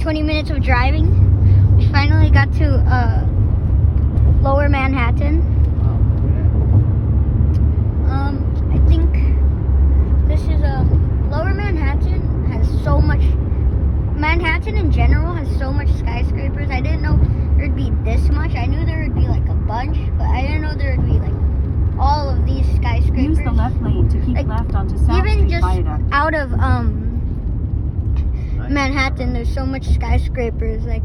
20 minutes of driving. We finally got to Lower Manhattan. I think this is Lower Manhattan has so much. Manhattan in general has so much skyscrapers. I didn't know there'd be this much. I knew there would be like a bunch, but I didn't know there would be like all of these skyscrapers. Use the left lane to keep left onto South even Street just Viaduct. out of Manhattan, there's so much skyscrapers. Like,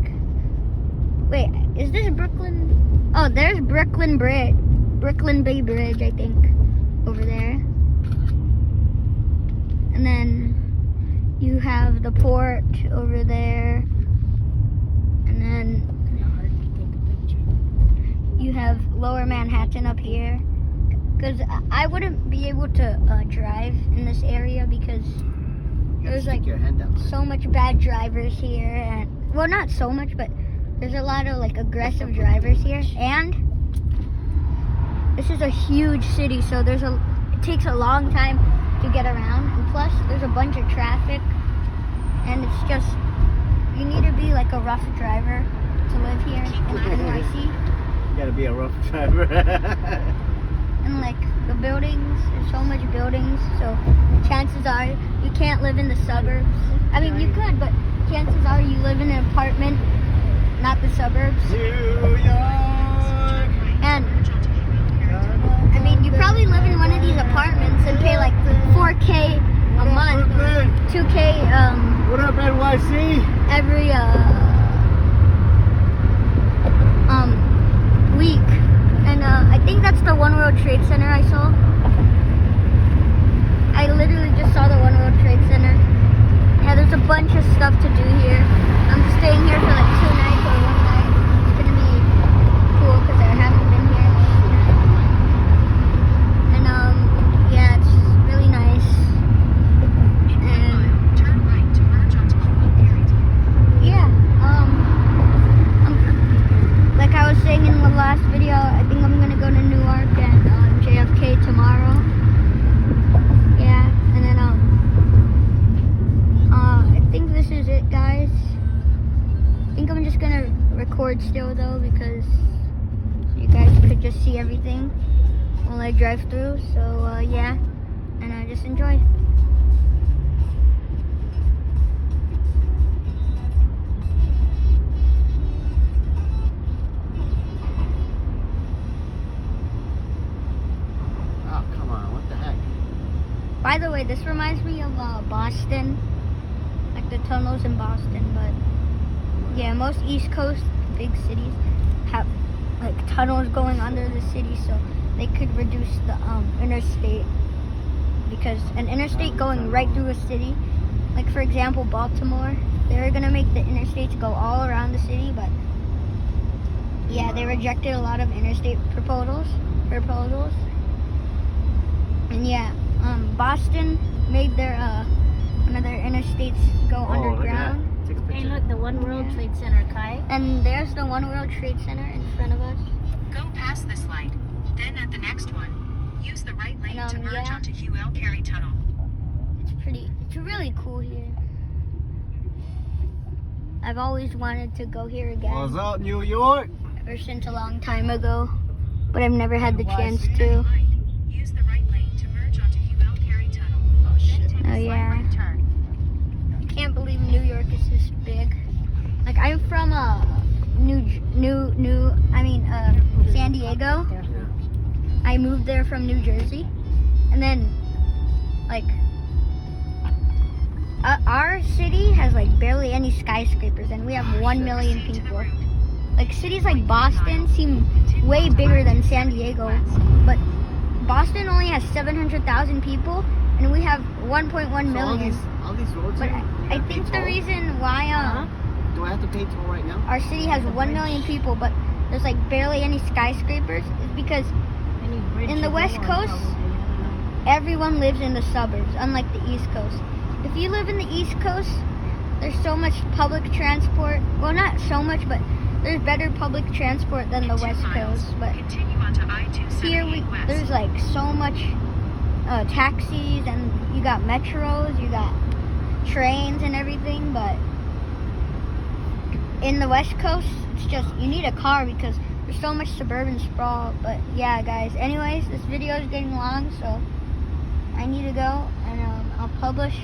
wait, is this Brooklyn? Oh, there's Brooklyn Bridge, Brooklyn Bay Bridge, I think, over there. And then you have the port over there, and then you have Lower Manhattan up here. Because I wouldn't be able to drive in this area because there's like so much bad drivers here, and well, not so much, but there's a lot of like aggressive drivers here. And this is a huge city, so it takes a long time to get around, and plus there's a bunch of traffic, and it's just, you need to be like a rough driver to live here in NYC. You gotta be a rough driver. And like the buildings, there's so much buildings, so chances are you can't live in the suburbs. I mean, you could, but chances are you live in an apartment, not the suburbs. New York. And I mean, you probably live in one of these apartments and pay like $4K a month, $2K What up, NYC? every week. And I think that's the One World Trade Center I saw. I literally just saw the One World Trade Center. Yeah, there's a bunch of stuff to do here. I'm staying here for like 2 nights or 1 night. It's gonna be cool because I haven't been here. And yeah, it's really nice. And Turn right to merge onto yeah, like I was saying in the last video, I think I'm gonna go to Newark and JFK tomorrow. Yeah, and then I think this is it, guys. I think I'm just gonna record still though, because you guys could just see everything while I drive through. So yeah, and just enjoy. Oh, come on, what the heck? By the way, this reminds me of Boston, like the tunnels in Boston. But yeah, most East Coast big cities have like tunnels going under the city, so they could reduce the interstate, because an interstate going right through a city, like for example Baltimore, they're gonna make the interstates go all around the city, but yeah, they rejected a lot of interstate proposals. And yeah, Boston made their one of their interstates go underground. Take a Hey, picture. look, the One World Trade Center, Kai. And there's the One World Trade Center in front of us. Go past this light. Then at the next one, use the right lane And, to merge yeah. onto Hugh L. Carey Tunnel. It's really cool here. I've always wanted to go here again What's up, New York? ever since a long time ago, but I've never had the chance Use to. the right lane to merge onto Hugh L. Carey Tunnel. Oh, shit. Then take a Oh, slight yeah. right turn. I can't believe New York is this big. Like I'm from San Diego. Yeah. I moved there from New Jersey, and then like our city has like barely any skyscrapers, and we have 1 million people. Like cities like Boston seem way bigger than San Diego, but Boston only has 700,000 people, and we have 1.1 million. All these roads But here, you I gotta pay think the toll? reason why Do I have to pay toll right now? our city has 1 million people, but there's like barely any skyscrapers, is because in the West Coast, everyone lives in the suburbs, unlike the East Coast. If you live in the East Coast, there's so much public transport. Well, not so much, but there's better public transport than the In 2 West miles, Coast. But continue onto I-278 here West. there's like so much taxis, and you got metros, you got trains and everything, but in the West Coast, it's just, you need a car because there's so much suburban sprawl. But yeah, guys, anyways, this video is getting long, so I need to go, and I'll publish